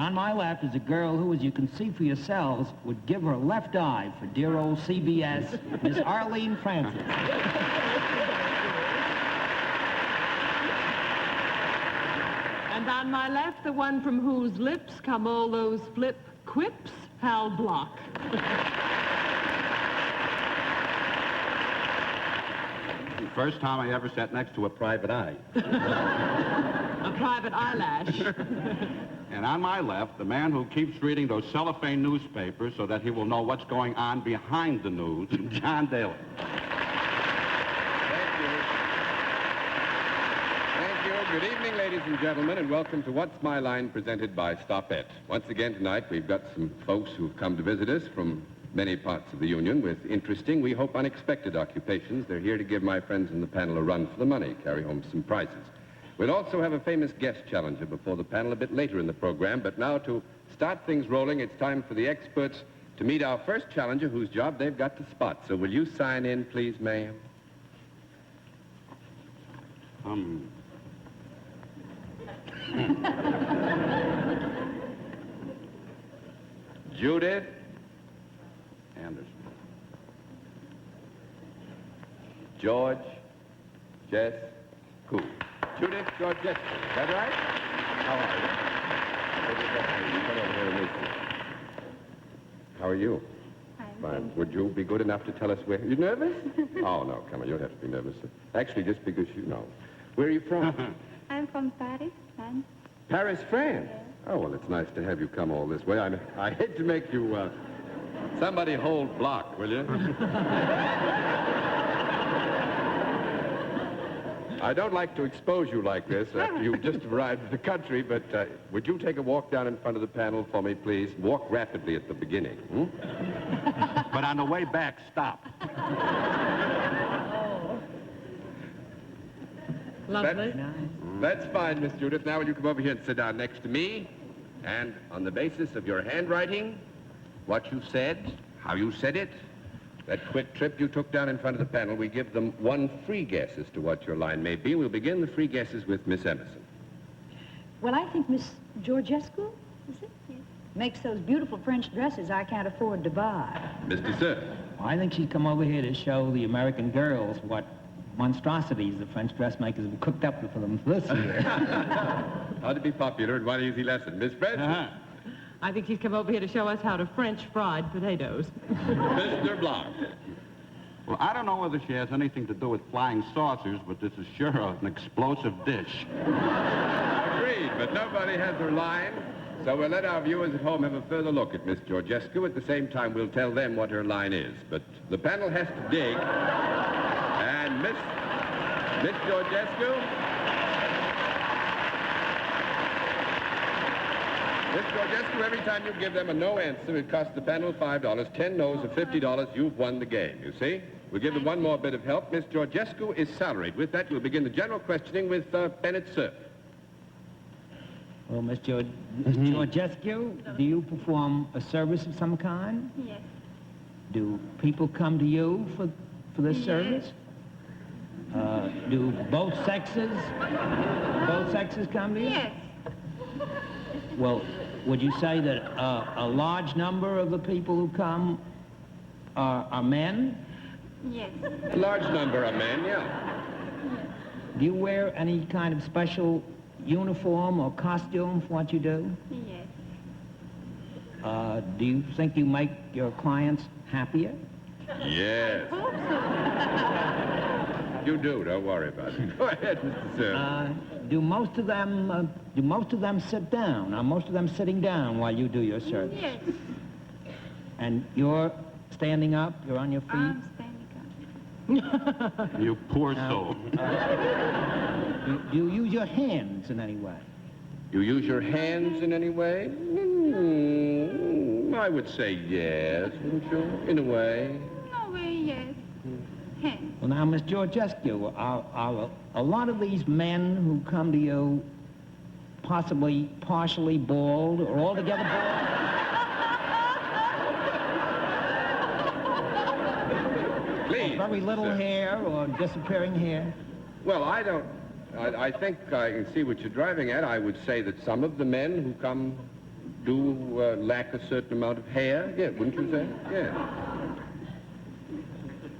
On my left is a girl who, as you can see for yourselves, would give her left eye for dear old CBS, Miss Arlene Francis. And on my left, the one from whose lips come all those flip quips, Hal Block. The first time I ever sat next to a private eye. A private eyelash. And on my left, the man who keeps reading those cellophane newspapers so that he will know what's going on behind the news, John Daly. Thank you. Good evening, ladies and gentlemen, and welcome to What's My Line, presented by Stopette. Once again tonight, we've got some folks who've come to visit us from many parts of the Union with interesting, we hope unexpected occupations. They're here to give my friends in the panel a run for the money, carry home some prizes. We'll also have a famous guest challenger before the panel a bit later in the program, but now to start things rolling, it's time for the experts to meet our first challenger whose job they've got to spot. So will you sign in, please, ma'am? Judith Anderson. George Jess Cool. Judith George Jess Cool. Is that right? How are you? How are you? Fine. Would you be good enough to tell us where... You nervous? Oh, no, come on, you don't have to be nervous. Actually, just because you know. Where are you from? I'm from Paris, France. Paris, France? Yes. Oh, well, it's nice to have you come all this way. I hate to make you, somebody hold block, will you? I don't like to expose you like this after you've just arrived in the country, but would you take a walk down in front of the panel for me, please? Walk rapidly at the beginning. But on the way back, stop. Lovely. That's fine, Miss Judith. Now will you come over here and sit down next to me? And on the basis of your handwriting, what you said, how you said it, that quick trip you took down in front of the panel, we give them one free guess as to what your line may be. We'll begin the free guesses with Miss Emerson. Well, I think Miss Georgescu, is it? Yes. Makes those beautiful French dresses I can't afford to buy. Mr. Cerf. Well, I think she's come over here to show the American girls what monstrosities the French dressmakers have cooked up for them this year. How to be popular and what an easy lesson. Miss French. I think he's come over here to show us how to French fried potatoes. Mr. Block. Well, I don't know whether she has anything to do with flying saucers, but this is sure an explosive dish. Agreed, but nobody has her line, so we'll let our viewers at home have a further look at Miss Georgescu. At the same time, we'll tell them what her line is. But the panel has to dig. And Miss Georgescu... Miss Georgescu, every time you give them a no answer, it costs the panel $5. 10 no's of $50, you've won the game, you see? We'll give them one more bit of help. Miss Georgescu is salaried. With that, we'll begin the general questioning with Bennett Cerf. Well, Miss Georgescu, do you perform a service of some kind? Yes. Do people come to you for this Yes. service? Do both sexes come to you? Yes. Well, would you say that a large number of the people who come are men? Yes. A large number of men, yeah. Do you wear any kind of special uniform or costume for what you do? Yes. Do you think you make your clients happier? Yes. Hope so. You do, don't worry about it. Go ahead, Mr. Cerf. Do most of them sit down? Are most of them sitting down while you do your service? Yes. And you're standing up? You're on your feet? I'm standing up. You poor soul. Do you use your hands in any way? You use your hands in any way? I would say yes, wouldn't you? In a way. No way, yes. Hands. Well, now, Miss Georgescu, are a lot of these men who come to you possibly partially bald or altogether bald? Please. Or very little hair or disappearing hair? Well, I think I can see what you're driving at. I would say that some of the men who come do lack a certain amount of hair. Yeah, wouldn't you say? Yeah.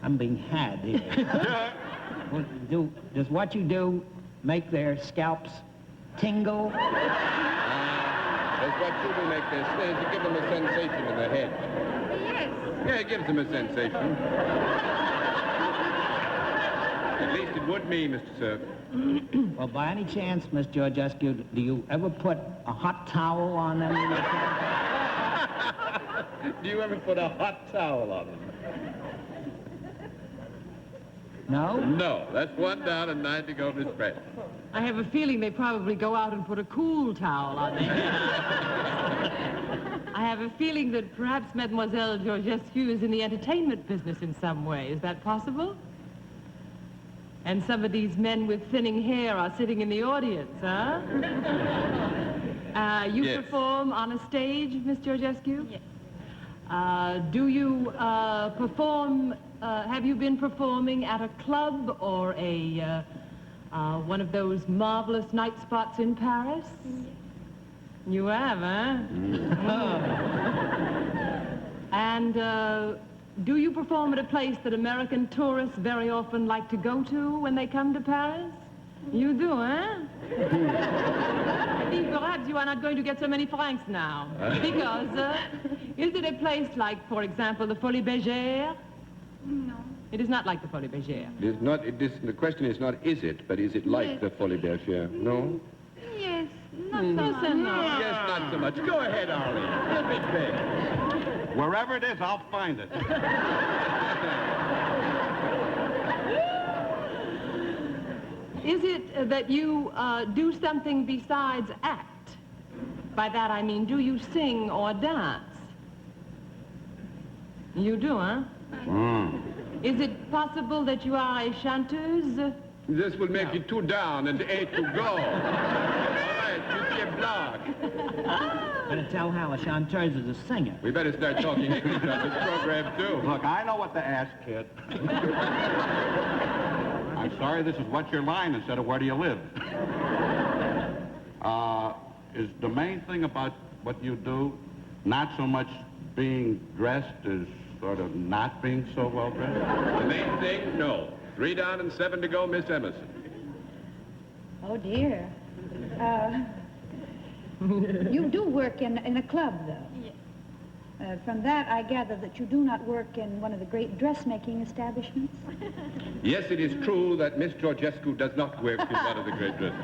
I'm being had here. Well, does what you do make their scalps tingle? That's what you do make this thing. You give them a sensation in the head. Yes. Yeah, it gives them a sensation. At least it would me, Mr. Cerf. Well, by any chance, Miss Georgescu, do you ever put a hot towel on them? Do you ever put a hot towel on them? No? No. That's 1 down and 9 to go, Miss Brett. I have a feeling they probably go out and put a cool towel on their head. I have a feeling that perhaps Mademoiselle Georgescu is in the entertainment business in some way. Is that possible? And some of these men with thinning hair are sitting in the audience, huh? You Yes. perform on a stage, Miss Georgescu? Yes. Do you perform, have you been performing at a club or a, one of those marvelous night spots in Paris? Yes. You have, huh? And do you perform at a place that American tourists very often like to go to when they come to Paris? You do, huh? I think perhaps you are not going to get so many francs now. Because, is it a place like, for example, the Folies Bergère? No. It is not like the Folies Bergère. It is not, the question is not is it, but is it like Yes. the Folies Bergère? No? Yes. Not so Yes much. and no. Yes, not so much. Go ahead, Arlene. You'll be big. Wherever it is, I'll find it. Is it that you do something besides act? By that I mean, do you sing or dance? You do, huh? Is it possible that you are a chanteuse? This will make you 2 down and 8 to go. All right, you see a block. Better tell how a chanteuse is a singer. We better start talking English on this program, too. Look, I know what to ask, kid. I'm sorry this is what's your line instead of where do you live. Is the main thing about what you do not so much being dressed as sort of not being so well dressed? The main thing, no. 3 down and 7 to go, Miss Emerson. Oh, dear. You do work in a club, though. Yes. From that, I gather that you do not work in one of the great dressmaking establishments. Yes, it is true that Miss Georgescu does not work in one of the great dresses.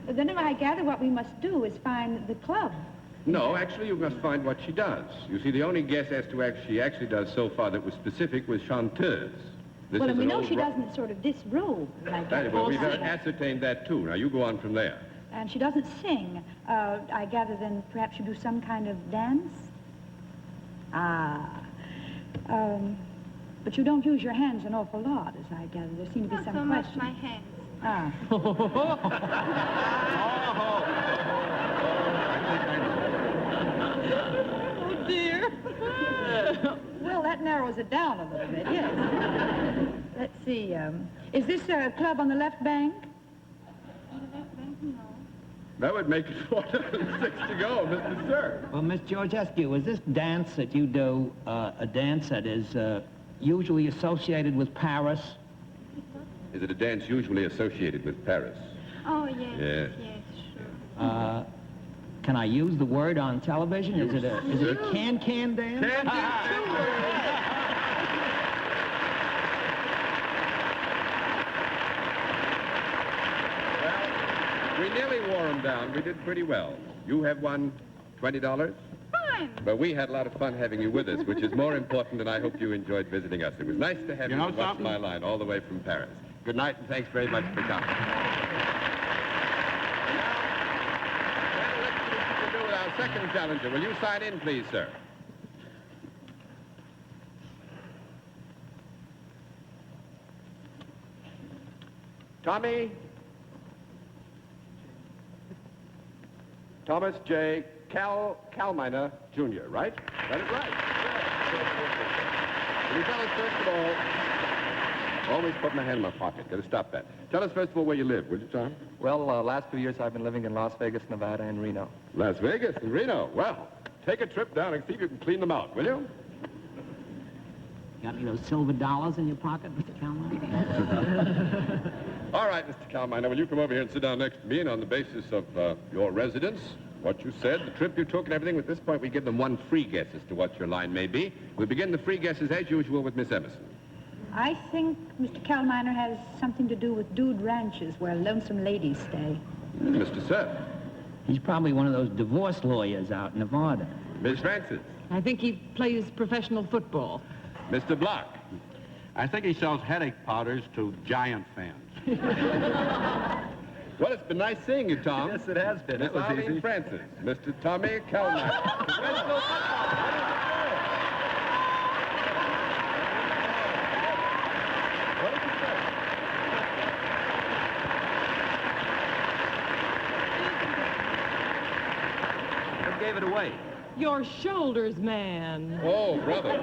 Then I gather what we must do is find the club. No, actually, you must find what she does. You see, the only guess as to what she actually does so far that was specific was chanteuse. This Well, is and we an know old she ro- doesn't sort of disrobe like that. Well, we've ascertained that, too. Now, you go on from there. And she doesn't sing. I gather then perhaps you do some kind of dance? But you don't use your hands an awful lot, as I gather. There seem to be Not some so much question. my hands. Ah. Oh, dear. Well, that narrows it down a little bit, yes. Let's see. Is this a club on the left bank? No. That would make it 4 down and 6 to go, Mr. Cerf. Well, Miss Georgescu, is this dance that you do a dance that is usually associated with Paris? Is it a dance usually associated with Paris? Oh, yes. Yes. Yes, sure. Can I use the word on television? Is it a can-can dance? We nearly wore them down. We did pretty well. You have won $20. Fine. But we had a lot of fun having you with us, which is more important, and I hope you enjoyed visiting us. It was nice to have you, You know on What's something? My Line all the way from Paris. Good night, and thanks very much for coming. Well, let's see what we can do with our second challenger. Will you sign in, please, sir? Thomas J. Kalminer, Jr., right? That is right. Will you tell us, first of all, Always put my hand in my pocket. Got to stop that. Tell us, first of all, where you live, will you, Tom? Well, last few years I've been living in Las Vegas, Nevada, and Reno. Las Vegas and Reno. Well, take a trip down and see if you can clean them out, will you? Got any of those silver dollars in your pocket, Mr. Calman? All right, Mr. Kalminer, will you come over here and sit down next to me, and on the basis of your residence, what you said, the trip you took, and everything, at this point we give them one free guess as to what your line may be. We'll begin the free guesses, as usual, with Miss Emerson. I think Mr. Kalminer has something to do with dude ranches where lonesome ladies stay. Mr. Cerf. He's probably one of those divorce lawyers out in Nevada. Miss Francis. I think he plays professional football. Mr. Block. I think he sells headache powders to Giant fans. Well, it's been nice seeing you, Tom. Yes, it has been. Miss It was Arlene easy. Francis. Mr. Tommy Kalminer. Professional football. What did you say? What gave it away? Your shoulders, man. Oh, brother.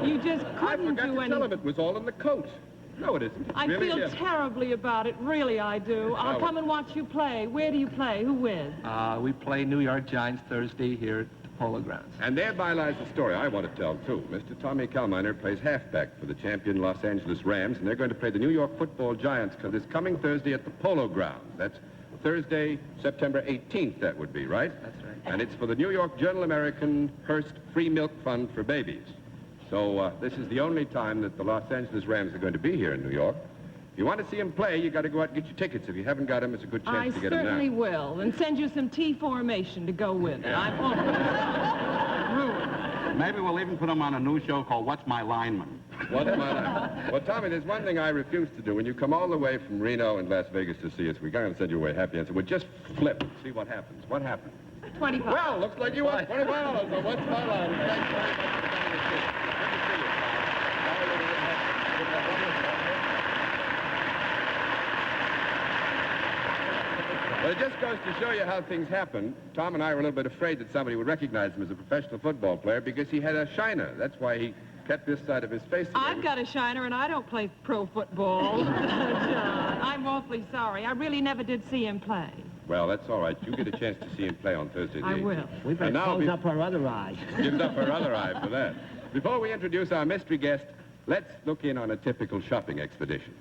You just I couldn't forgot do to tell him anything. it was all in the coat. No, it isn't. It's I really feel here. terribly about it. Really, I do. I'll Oh. come and watch you play. Where do you play? Who with? We play New York Giants Thursday here at the Polo Grounds. And thereby lies the story I want to tell, too. Mr. Tommy Kalminer plays halfback for the champion Los Angeles Rams, and they're going to play the New York Football Giants this coming Thursday at the Polo Grounds. That's Thursday, September 18th, that would be, right? That's right. And it's for the New York Journal-American Hearst Free Milk Fund for Babies. So this is the only time that the Los Angeles Rams are going to be here in New York. If you want to see them play, you got to go out and get your tickets. If you haven't got them, it's a good chance I to get them now. certainly will. And send you some T formation to go with it. I'm awfully ruined. Maybe we'll even put him on a new show called What's My Lineman? What's my life? Well, Tommy, there's one thing I refuse to do. When you come all the way from Reno and Las Vegas to see us, we're going to send you away happy answer. We'll just flip, see what happens. What happens? 25. Well, looks like you won $25 on What's My Line. Thanks very much for coming to see us. Good to see you, Tom. Well, it just goes to show you how things happen. Tom and I were a little bit afraid that somebody would recognize him as a professional football player because he had a shiner. That's why he kept this side of his face. I've got a shiner, and I don't play pro football. John, I'm awfully sorry. I really never did see him play. Well, that's all right. You get a chance to see him play on Thursday. I will. We better And now close be- up our other eye. Gives up her other eye for that. Before we introduce our mystery guest, let's look in on a typical shopping expedition.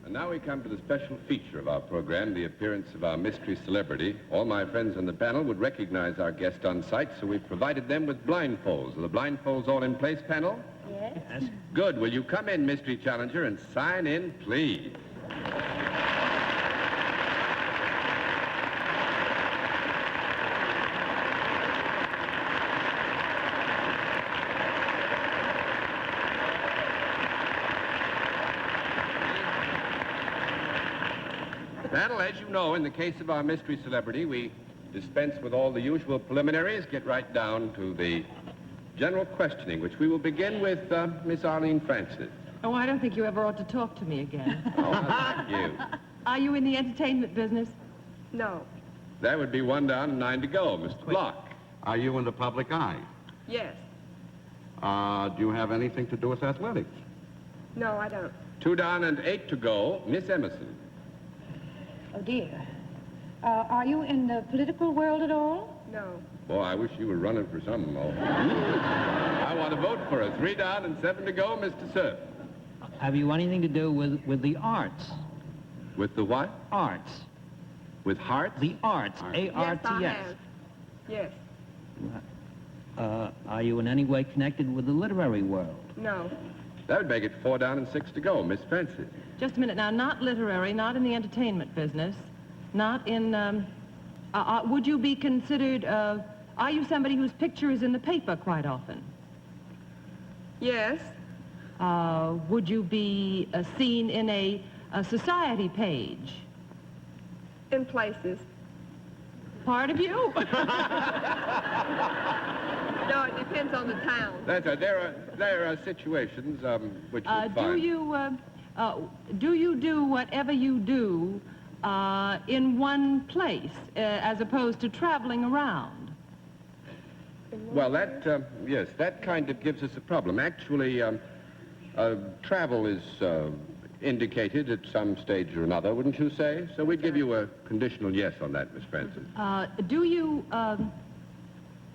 And now we come to the special feature of our program, the appearance of our mystery celebrity. All my friends on the panel would recognize our guest on sight, so we've provided them with blindfolds. Are the blindfolds all in place, panel? Yes? Good. Will you come in, mystery challenger, and sign in, please? Panel, as you know, in the case of our mystery celebrity, we dispense with all the usual preliminaries, get right down to the general questioning, which we will begin with Miss Arlene Francis. Oh, I don't think you ever ought to talk to me again. Oh, thank you. Are you in the entertainment business? No. That would be 1 down and 9 to go. Mr. Block. Are you in the public eye? Yes. Do you have anything to do with athletics? No, I don't. 2 down and 8 to go. Miss Emerson. Oh, dear. Are you in the political world at all? No. Boy, I wish you were running for something. Oh. I want to vote for her. 3 down and 7 to go. Mr. Cerf. Have you anything to do with the arts? With the what? Arts. With hearts? The arts. Yes, I A-R-T-S. have. Yes. Are you in any way connected with the literary world? No. That would make it 4 down and 6 to go. Miss Francis. Just a minute now. Not literary, not in the entertainment business, not in, would you be considered, are you somebody whose picture is in the paper quite often? Yes. Would you be seen in a society page? In places. Part of you? No, it depends on the town. That's right. There are situations which you find. Do you do whatever you do in one place as opposed to traveling around? Well, that, yes, that kind of gives us a problem. Actually, Travel is indicated at some stage or another, wouldn't you say? So we'd give you a conditional yes on that, Miss Francis. Do you,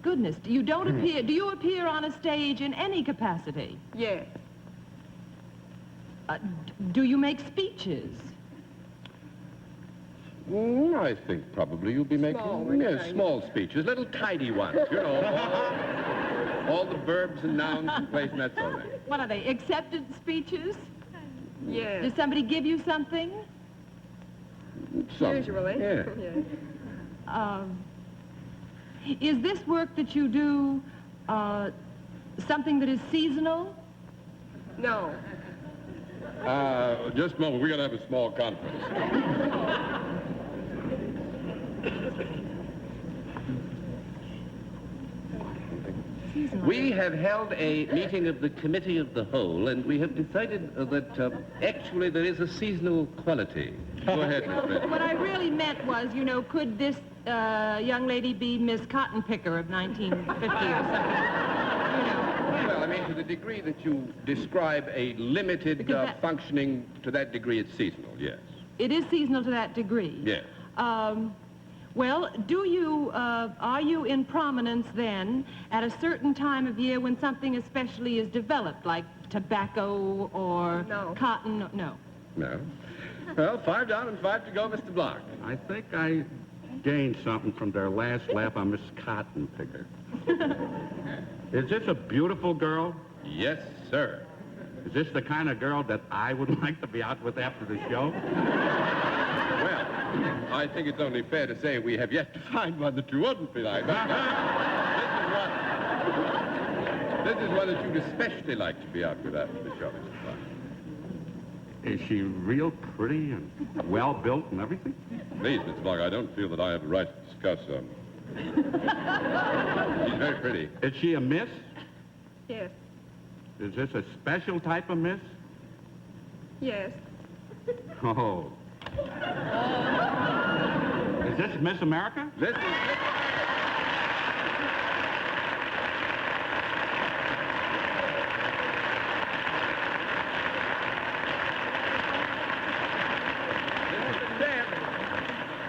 goodness, you don't appear, do you appear on a stage in any capacity? Yes. Do you make speeches? I think probably you'll be making small speeches, little tidy ones, you know, all the verbs and nouns in place and that sort of thing. What are they, accepted speeches? Yes. Does somebody give you something? Usually. Yeah. Yes. Is this work that you do something that is seasonal? No. Just a moment, we're going to have a small conference. We have held a meeting of the Committee of the Whole, and we have decided that actually there is a seasonal quality. Go ahead, Miss Francis. What I really meant was, you know, could this young lady be Miss Cotton Picker of 1950 or something? You know. Well, I mean, to the degree that you describe a limited functioning, to that degree it's seasonal, yes. It is seasonal to that degree. Yes. Well, do you, are you in prominence then at a certain time of year when something especially is developed, like tobacco or cotton? No. No. Well, 5 down and 5 to go, Mr. Block. I think I gained something from their last laugh on Miss Cotton Picker. Is this a beautiful girl? Yes, sir. Is this the kind of girl that I would like to be out with after the show? Well, I think it's only fair to say we have yet to find one that you wouldn't be like. This is one that you'd especially like to be out with after the show, Mr. Block. Is she real pretty and well-built and everything? Please, Mr. Block, I don't feel that I have a right to discuss She's very pretty. Is she a miss? Yes. Is this a special type of miss? Yes. Oh. Is this Miss America? This is...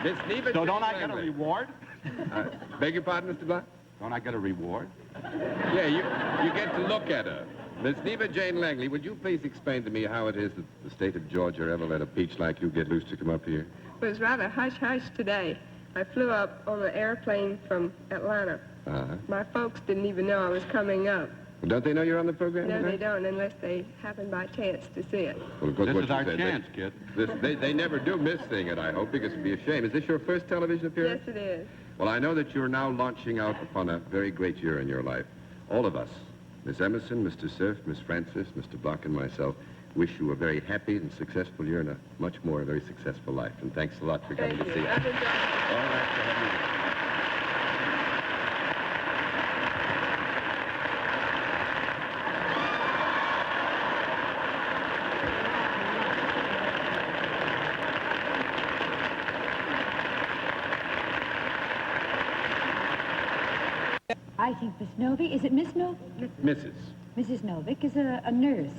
Miss Neva. So don't I get a reward? Beg your pardon, Mr. Block? Don't I get a reward? Yeah, you get to look at her. Miss Neva Jane Langley, would you please explain to me how it is that the state of Georgia ever let a peach like you get loose to come up here? It was rather hush-hush today. I flew up on an airplane from Atlanta. Uh-huh. My folks didn't even know I was coming up. Well, don't they know you're on the program No, tonight? they don't, unless they happen by chance to see it. Well, of course, This what is you our said, chance, kid. They never do miss seeing it, I hope, because it'd be a shame. Is this your first television appearance? Yes, it is. Well, I know that you're now launching out upon a very great year in your life. All of us, Miss Emerson, Mr. Cerf, Miss Francis, Mr. Block, and myself, wish you a very happy and successful year and a much more very successful life. And thanks a lot for coming Thank to you. see I've us. enjoyed it. All right, to have you. I think Miss Novick, is it Miss Novick? Mrs. Mrs. Novick is a nurse.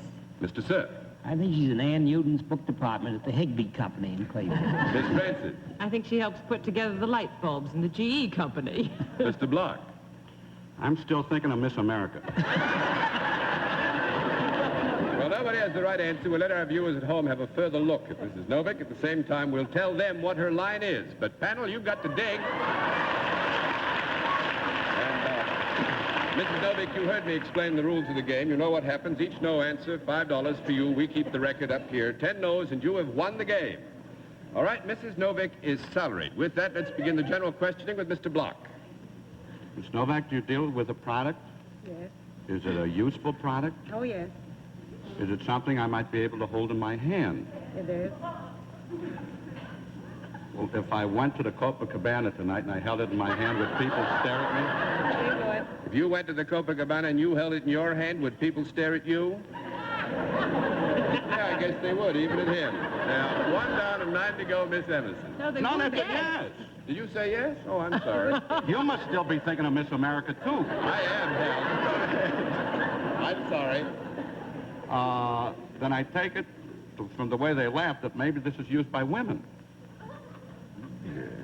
Mr. Cerf. I think she's in Ann Newton's book department at the Higbee Company in Cleveland. Miss Francis. I think she helps put together the light bulbs in the GE company. Mr. Block. I'm still thinking of Miss America. Well, nobody has the right answer. We'll let our viewers at home have a further look at Mrs. Novick. At the same time, we'll tell them what her line is. But, panel, you've got to dig. Mrs. Novick, you heard me explain the rules of the game. You know what happens. Each no answer, $5 for you. We keep the record up here. 10 no's, and you have won the game. All right, Mrs. Novick is salaried. With that, let's begin the general questioning with Mr. Block. Miss Novak, do you deal with a product? Yes. Is it a useful product? Oh, yes. Is it something I might be able to hold in my hand? It is. Well, if I went to the Copacabana tonight and I held it in my hand, would people stare at me? They would. If you went to the Copacabana and you held it in your hand, would people stare at you? Yeah, I guess they would, even at him. Now, 1 down and 9 to go, Miss Emerson. No, they No, wouldn't. that's a yes. Did you say yes? Oh, I'm sorry. You must still be thinking of Miss America, too. I am, Hal. I'm sorry. then I take it from the way they laughed that maybe this is used by women.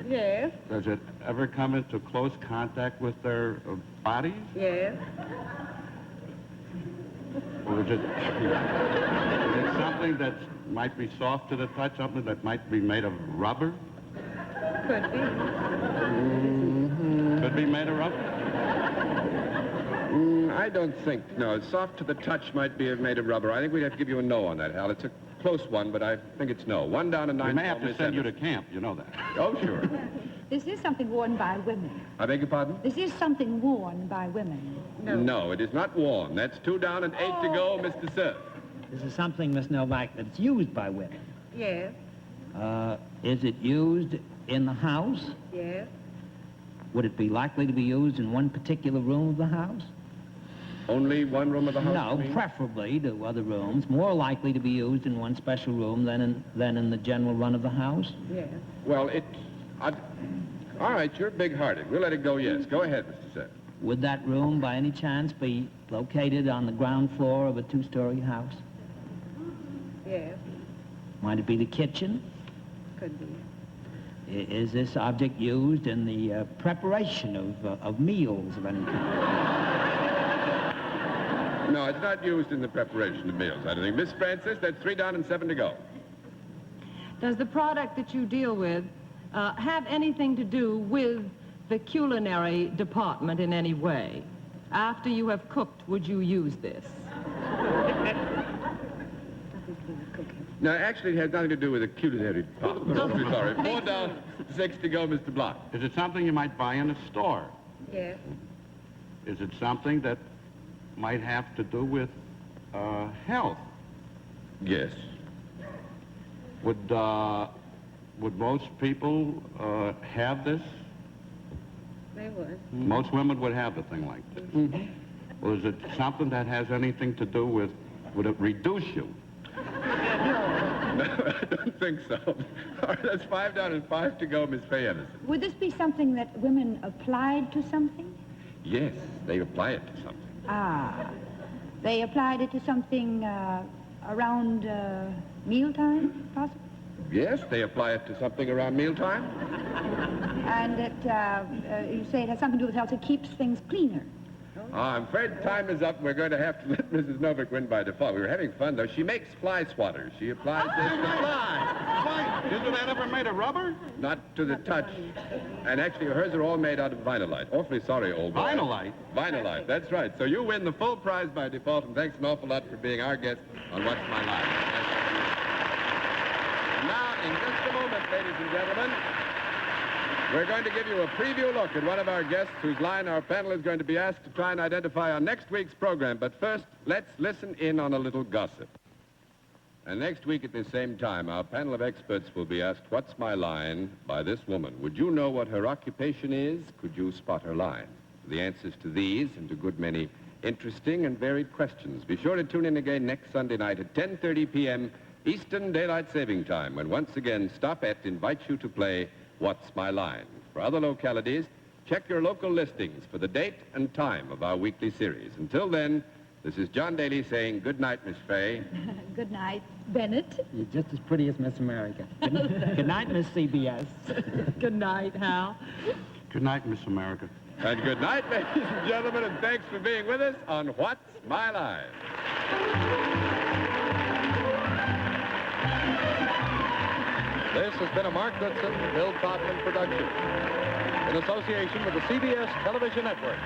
Yes, Does it ever come into close contact with their bodies? yes. Or is it something that might be soft to the touch, something that might be made of rubber? Could be. Could be made of rubber? I don't think, no. Soft to the touch might be made of rubber. I think we'd have to give you a no on that, Hal. It's a close one, but I think it's no. 1 down and 9. We may have to send you to camp, you know that. Oh, sure. This is something worn by women. I beg your pardon? This is something worn by women. No, it is not worn. That's 2 down and 8 to go, Mr. Cerf. This is something, Miss Novak, that's used by women. Yes, Is it used in the house? yes. Would it be likely to be used in one particular room of the house? Only one room of the house? No, you mean? preferably to other rooms. More likely to be used in one special room than in the general run of the house. Yes. Well, all right, you're big-hearted. We'll let it go, yes. Go ahead, Mr. Cerf. Would that room, by any chance, be located on the ground floor of a 2-story house? Yes, Might it be the kitchen? could be. Is this object used in the preparation of meals of any kind? No, it's not used in the preparation of meals, I don't think. Miss Francis, that's 3 down and 7 to go. Does the product that you deal with have anything to do with the culinary department in any way? After you have cooked, would you use this? No, actually, it has nothing to do with the culinary department. Oh, sorry. 4 down, 6 to go, Mr. Block. Is it something you might buy in a store? Yes, Is it something that might have to do with health? Yes. Would most people have this? they would. Most women would have a thing like this. Or is it something that has anything to do with, would it reduce you? No, I don't think so. All right, that's 5 down and 5 to go, Miss Faye Emerson. Would this be something that women applied to something? Yes, they apply it to something. Ah, they applied it to something around mealtime, possibly? Yes, they apply it to something around mealtime. And you say it has something to do with health. It keeps things cleaner. I'm afraid time is up. We're going to have to let Mrs. Novak win by default. We were having fun, though. She makes fly swatters. She applies this to fly. Isn't that ever made of rubber? Not to the touch. And actually, hers are all made out of vinylite. Awfully sorry, old boy. Vinylite? Vinylite, that's right. So you win the full prize by default, and thanks an awful lot for being our guest on What's My Line. And now, in just a moment, ladies and gentlemen, we're going to give you a preview look at one of our guests whose line our panel is going to be asked to try and identify on next week's program. But first, let's listen in on a little gossip. And next week at the same time, our panel of experts will be asked, "What's my line?" by this woman. Would you know what her occupation is? Could you spot her line? For the answers to these and to a good many interesting and varied questions, be sure to tune in again next Sunday night at 10:30 p.m. Eastern Daylight Saving Time, when once again Stopette invites you to play What's My Line? For other localities, check your local listings for the date and time of our weekly series. Until then, this is John Daly saying good night, Miss Faye. Good night, Bennett. You're just as pretty as Miss America. Good night, Miss CBS. Good night, Hal. Good night, Miss America. And good night, ladies and gentlemen, and thanks for being with us on What's My Line? This has been a Mark Goodson, Bill Todman production in association with the CBS Television Network.